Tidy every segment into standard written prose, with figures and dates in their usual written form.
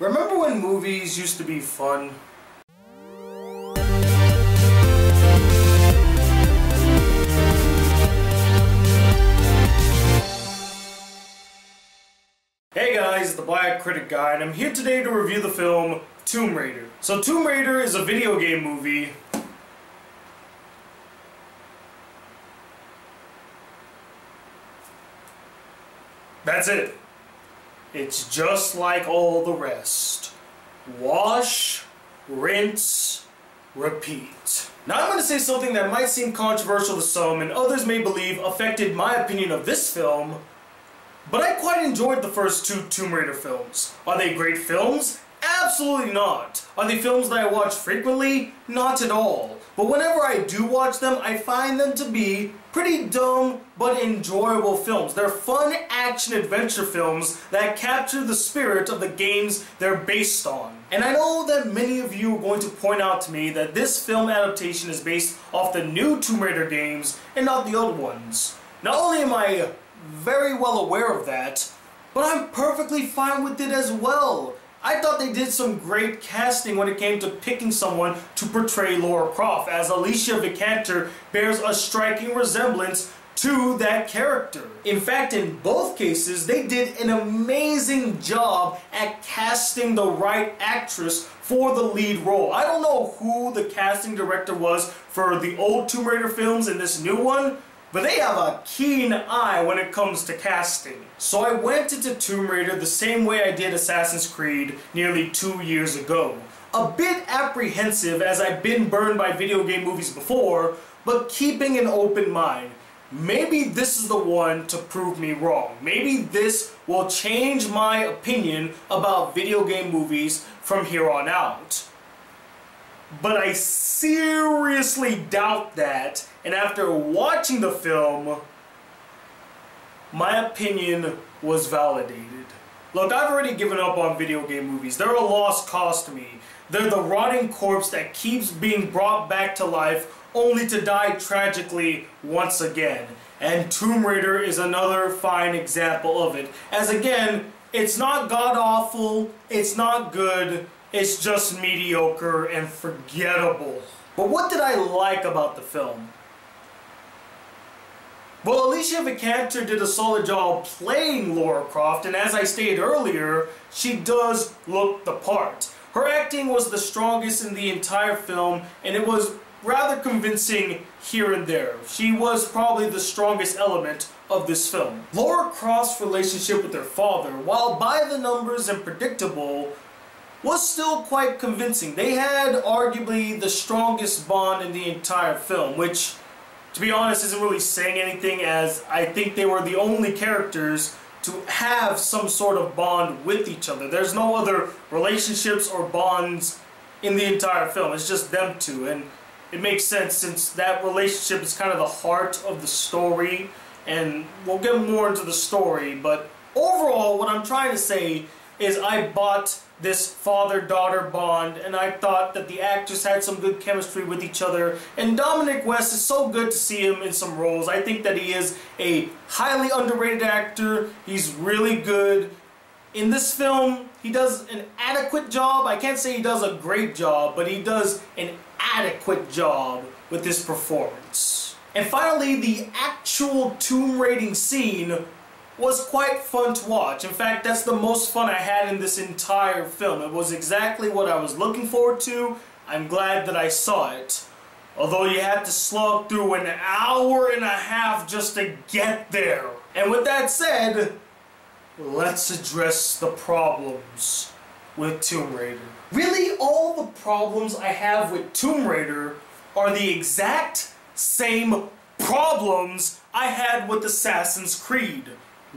Remember when movies used to be fun? Hey guys, the Black Critic Guy, and I'm here today to review the film Tomb Raider. So Tomb Raider is a video game movie that's it. It's just like all the rest. Wash, rinse, repeat. Now I'm going to say something that might seem controversial to some and others may believe affected my opinion of this film, but I quite enjoyed the first two Tomb Raider films. Are they great films? Absolutely not. Are they films that I watch frequently? Not at all. But whenever I do watch them, I find them to be pretty dumb but enjoyable films. They're fun action-adventure films that capture the spirit of the games they're based on. And I know that many of you are going to point out to me that this film adaptation is based off the new Tomb Raider games and not the old ones. Not only am I very well aware of that, but I'm perfectly fine with it as well. I thought they did some great casting when it came to picking someone to portray Lara Croft, as Alicia Vikander bears a striking resemblance to that character. In fact, in both cases, they did an amazing job at casting the right actress for the lead role. I don't know who the casting director was for the old Tomb Raider films and this new one, but they have a keen eye when it comes to casting. So I went into Tomb Raider the same way I did Assassin's Creed nearly 2 years ago. A bit apprehensive as I've been burned by video game movies before, but keeping an open mind. Maybe this is the one to prove me wrong. Maybe this will change my opinion about video game movies from here on out. But I seriously doubt that, and after watching the film, my opinion was validated. Look, I've already given up on video game movies. They're a lost cause to me. They're the rotting corpse that keeps being brought back to life only to die tragically once again. And Tomb Raider is another fine example of it. As again, it's not god-awful, it's not good, it's just mediocre and forgettable. But what did I like about the film? Well, Alicia Vikander did a solid job playing Lara Croft, and as I stated earlier, she does look the part. Her acting was the strongest in the entire film, and it was rather convincing here and there. She was probably the strongest element of this film. Lara Croft's relationship with her father, while by the numbers and predictable, was still quite convincing. They had arguably the strongest bond in the entire film, which, to be honest, isn't really saying anything, as I think they were the only characters to have some sort of bond with each other. There's no other relationships or bonds in the entire film. It's just them two, and it makes sense since that relationship is kind of the heart of the story, and we'll get more into the story, but overall, what I'm trying to say is I bought this father-daughter bond, and I thought that the actors had some good chemistry with each other, and Dominic West is so good to see him in some roles. I think that he is a highly underrated actor. He's really good. In this film, he does an adequate job. I can't say he does a great job, but he does an adequate job with this performance. And finally, the actual tomb raiding scene was quite fun to watch. In fact, that's the most fun I had in this entire film. It was exactly what I was looking forward to. I'm glad that I saw it. Although you had to slog through an hour and a half just to get there. And with that said, let's address the problems with Tomb Raider. Really, all the problems I have with Tomb Raider are the exact same problems I had with Assassin's Creed.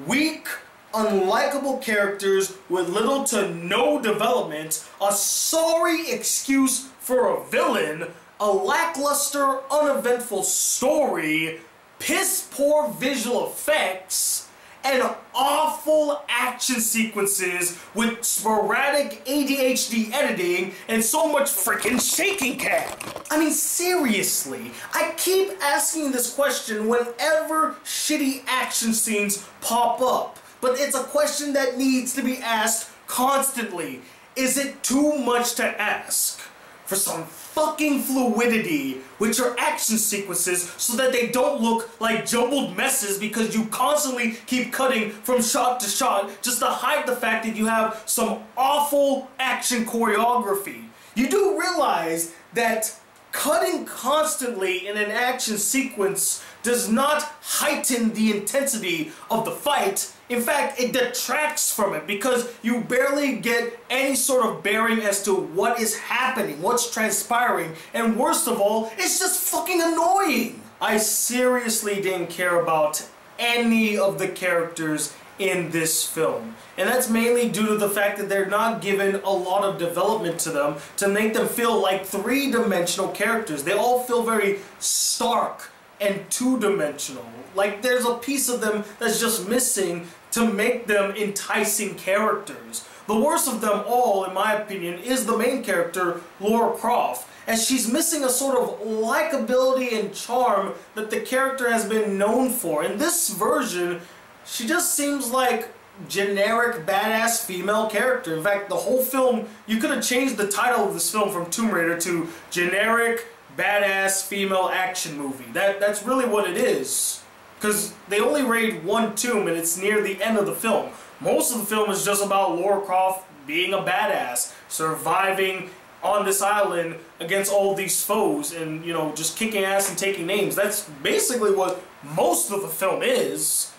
Weak, unlikable characters with little to no development, a sorry excuse for a villain, a lackluster, uneventful story, piss-poor visual effects, and awful action sequences with sporadic ADHD editing and so much freaking shaking cam. I mean, seriously, I keep asking this question whenever shitty action scenes pop up, but it's a question that needs to be asked constantly. is it too much to ask for some fucking fluidity with your action sequences so that they don't look like jumbled messes because you constantly keep cutting from shot to shot just to hide the fact that you have some awful action choreography? You do realize that cutting constantly in an action sequence does not heighten the intensity of the fight. In fact, it detracts from it because you barely get any sort of bearing as to what is happening, what's transpiring, and worst of all, it's just fucking annoying. I seriously didn't care about any of the characters in this film. And that's mainly due to the fact that they're not given a lot of development to them to make them feel like three-dimensional characters. They all feel very stark and two-dimensional. Like there's a piece of them that's just missing to make them enticing characters. The worst of them all, in my opinion, is the main character, Lara Croft, as she's missing a sort of likability and charm that the character has been known for. In this version, she just seems like generic badass female character. In fact, the whole film, you could have changed the title of this film from Tomb Raider to Generic Badass Female Action Movie. That's really what it is. Because they only raid one tomb and it's near the end of the film. Most of the film is just about Lara Croft being a badass, surviving on this island against all these foes and, you know, just kicking ass and taking names. That's basically what most of the film is.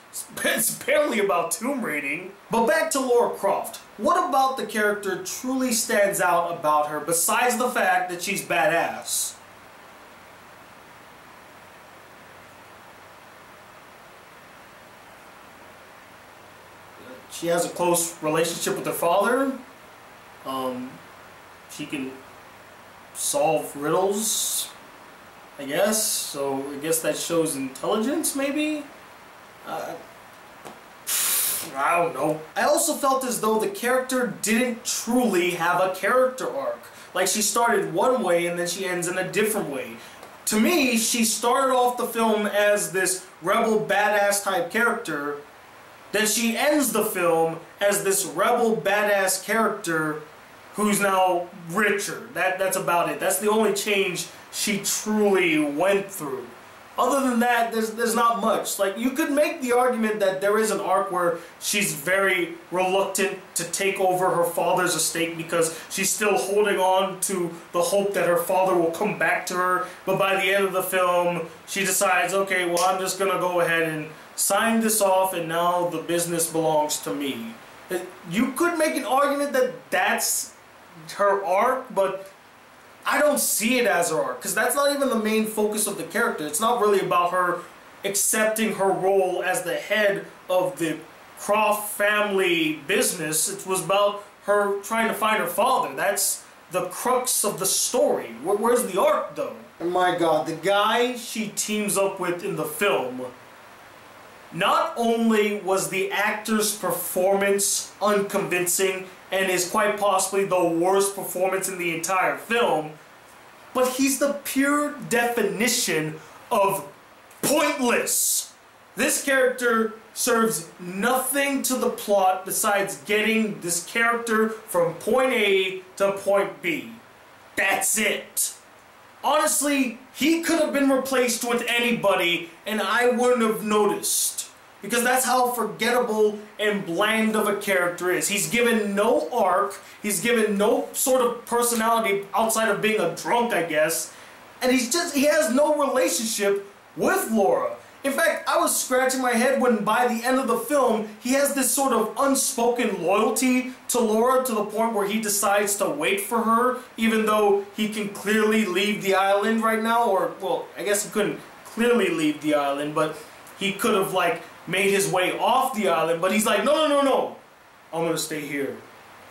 It's barely about tomb raiding. But back to Lara Croft. What about the character truly stands out about her besides the fact that she's badass? She has a close relationship with her father. She can solve riddles, I guess. So I guess that shows intelligence, maybe? I don't know. I also felt as though the character didn't truly have a character arc. Like she started one way and then she ends in a different way. To me, she started off the film as this rebel badass type character. Then she ends the film as this rebel badass character who's now richer. That's about it. That's the only change she truly went through. Other than that, there's not much. Like, you could make the argument that there is an arc where she's very reluctant to take over her father's estate because she's still holding on to the hope that her father will come back to her. But by the end of the film, she decides, okay, well, I'm just gonna go ahead and sign this off and now the business belongs to me. You could make an argument that that's her arc, but I don't see it as her arc, because that's not even the main focus of the character. It's not really about her accepting her role as the head of the Croft family business. It was about her trying to find her father. That's the crux of the story. Where's the arc, though? And my god, the guy she teams up with in the film, not only was the actor's performance unconvincing and is quite possibly the worst performance in the entire film, but he's the pure definition of pointless. This character serves nothing to the plot besides getting this character from point A to point B. That's it. Honestly, he could have been replaced with anybody and I wouldn't have noticed. Because that's how forgettable and bland of a character is. He's given no arc, he's given no sort of personality outside of being a drunk, I guess. And he has no relationship with Lara. In fact, I was scratching my head when by the end of the film, he has this sort of unspoken loyalty to Lara to the point where he decides to wait for her, even though he can clearly leave the island right now. Or, well, I guess he couldn't clearly leave the island, but he could have, like, made his way off the island, but he's like, no, I'm gonna stay here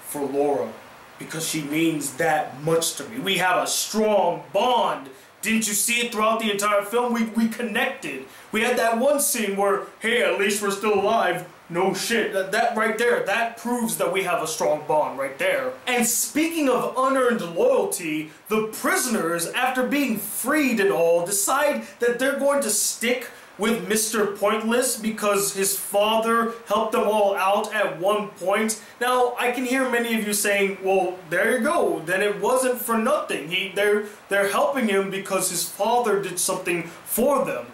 for Lara because she means that much to me. We have a strong bond. Didn't you see it throughout the entire film? We connected. We had that one scene where, hey, at least we're still alive. No shit. That right there, that proves that we have a strong bond right there. And speaking of unearned loyalty, the prisoners, after being freed and all, decide that they're going to stick with Mr. Pointless because his father helped them all out at one point. Now, I can hear many of you saying, well, there you go, then it wasn't for nothing. They're helping him because his father did something for them.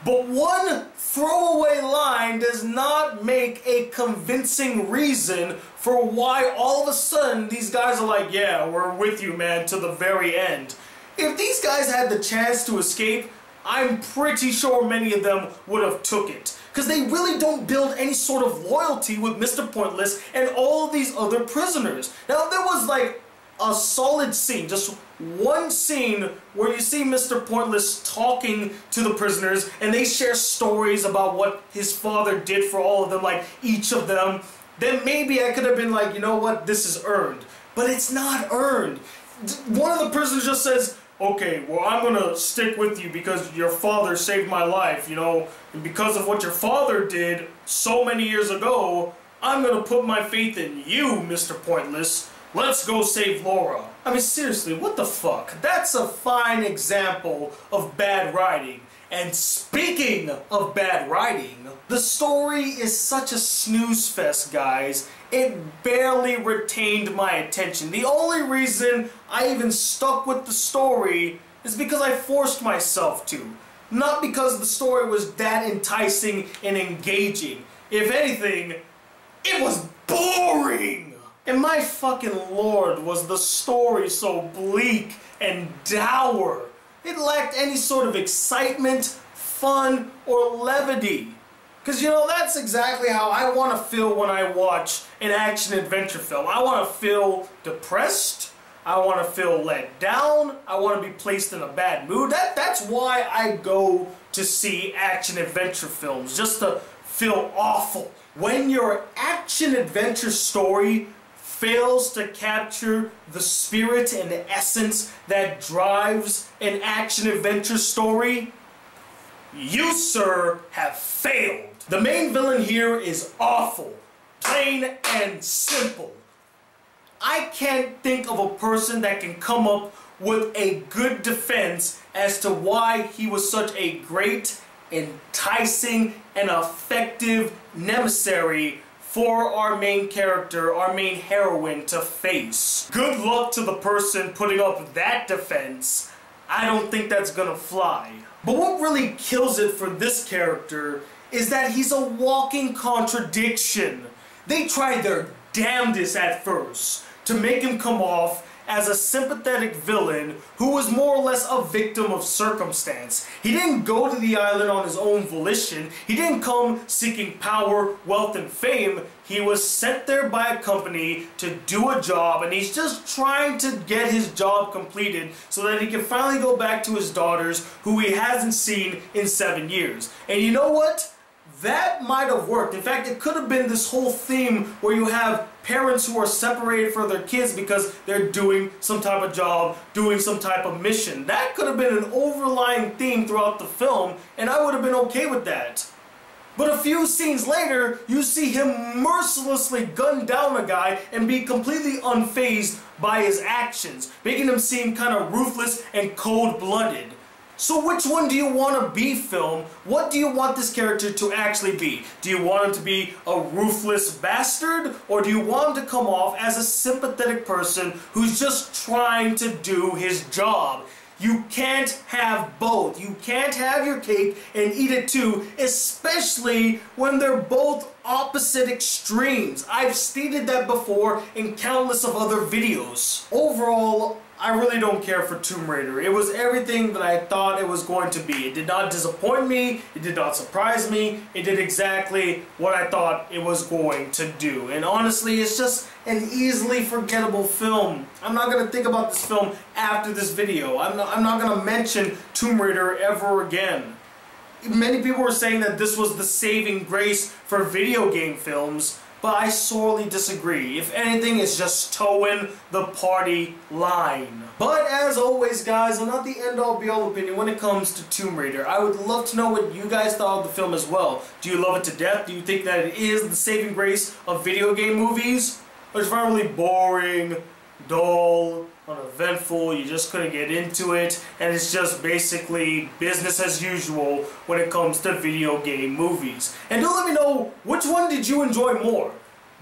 But one throwaway line does not make a convincing reason for why all of a sudden these guys are like, yeah, we're with you, man, to the very end. If these guys had the chance to escape, I'm pretty sure many of them would have took it. Because they really don't build any sort of loyalty with Mr. Pointless and all of these other prisoners. Now, there was like a solid scene, just one scene where you see Mr. Pointless talking to the prisoners and they share stories about what his father did for all of them, like each of them. Then maybe I could have been like, you know what, this is earned. But it's not earned. One of the prisoners just says, okay, well, I'm gonna stick with you because your father saved my life, you know, and because of what your father did so many years ago, I'm gonna put my faith in you, Mr. Pointless. Let's go save Laura. I mean, seriously, what the fuck? That's a fine example of bad writing. And speaking of bad writing, the story is such a snooze fest, guys. It barely retained my attention. The only reason I even stuck with the story is because I forced myself to. Not because the story was that enticing and engaging. If anything, it was boring! And my fucking lord, was the story so bleak and dour. It lacked any sort of excitement, fun, or levity. Because, you know, that's exactly how I want to feel when I watch an action-adventure film. I want to feel depressed. I want to feel let down. I want to be placed in a bad mood. That's why I go to see action-adventure films, just to feel awful. When your action-adventure story fails to capture the spirit and the essence that drives an action-adventure story, you, sir, have failed. The main villain here is awful, plain and simple. I can't think of a person that can come up with a good defense as to why he was such a great, enticing, and effective emissary for our main character, our main heroine, to face. Good luck to the person putting up that defense. I don't think that's gonna fly. But what really kills it for this character is that he's a walking contradiction. They tried their damnedest at first to make him come off as a sympathetic villain who was more or less a victim of circumstance. He didn't go to the island on his own volition. He didn't come seeking power, wealth, and fame. He was sent there by a company to do a job, and he's just trying to get his job completed so that he can finally go back to his daughters, who he hasn't seen in 7 years. And you know what? That might have worked. In fact, it could have been this whole theme where you have parents who are separated from their kids because they're doing some type of job, doing some type of mission. That could have been an overlying theme throughout the film, and I would have been okay with that. But a few scenes later, you see him mercilessly gun down a guy and be completely unfazed by his actions, making him seem kind of ruthless and cold-blooded. So which one do you want to be, film? What do you want this character to actually be? Do you want him to be a ruthless bastard? Or do you want him to come off as a sympathetic person who's just trying to do his job? You can't have both. You can't have your cake and eat it too, especially when they're both opposite extremes. I've stated that before in countless of other videos. Overall, I really don't care for Tomb Raider. It was everything that I thought it was going to be. It did not disappoint me. It did not surprise me. It did exactly what I thought it was going to do. And honestly, it's just an easily forgettable film. I'm not going to think about this film after this video. I'm not going to mention Tomb Raider ever again. Many people were saying that this was the saving grace for video game films, but I sorely disagree. If anything, it's just towing the party line. But as always, guys, I'm not the end-all be-all opinion when it comes to Tomb Raider. I would love to know what you guys thought of the film as well. Do you love it to death? Do you think that it is the saving grace of video game movies? Or is it really boring, dull, uneventful, you just couldn't get into it, and it's just basically business as usual when it comes to video game movies. And do let me know, which one did you enjoy more?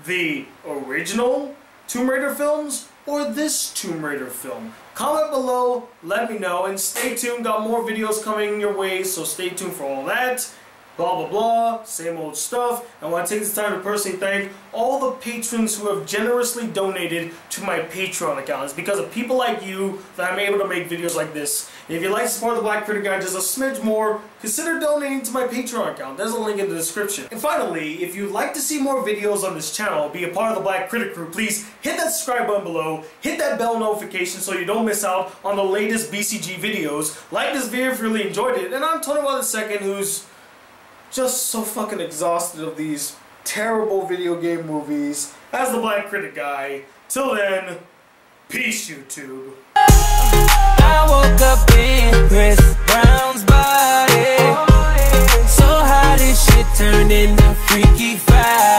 The original Tomb Raider films or this Tomb Raider film? Comment below, let me know, and stay tuned, got more videos coming your way, so stay tuned for all that. Blah blah blah, same old stuff. I want to take this time to personally thank all the patrons who have generously donated to my Patreon account. It's because of people like you that I'm able to make videos like this. And if you'd like to support the Black Critic Guy just a smidge more, consider donating to my Patreon account. There's a link in the description. And finally, if you'd like to see more videos on this channel, be a part of the Black Critic crew, please hit that subscribe button below, hit that bell notification so you don't miss out on the latest BCG videos. Like this video if you really enjoyed it. And I'm Tony II, who's just so fucking exhausted of these terrible video game movies as the Black Critic Guy. Till then, peace, YouTube. I woke up in Chris Brown's body. So how this shit turned into Freaky Friday.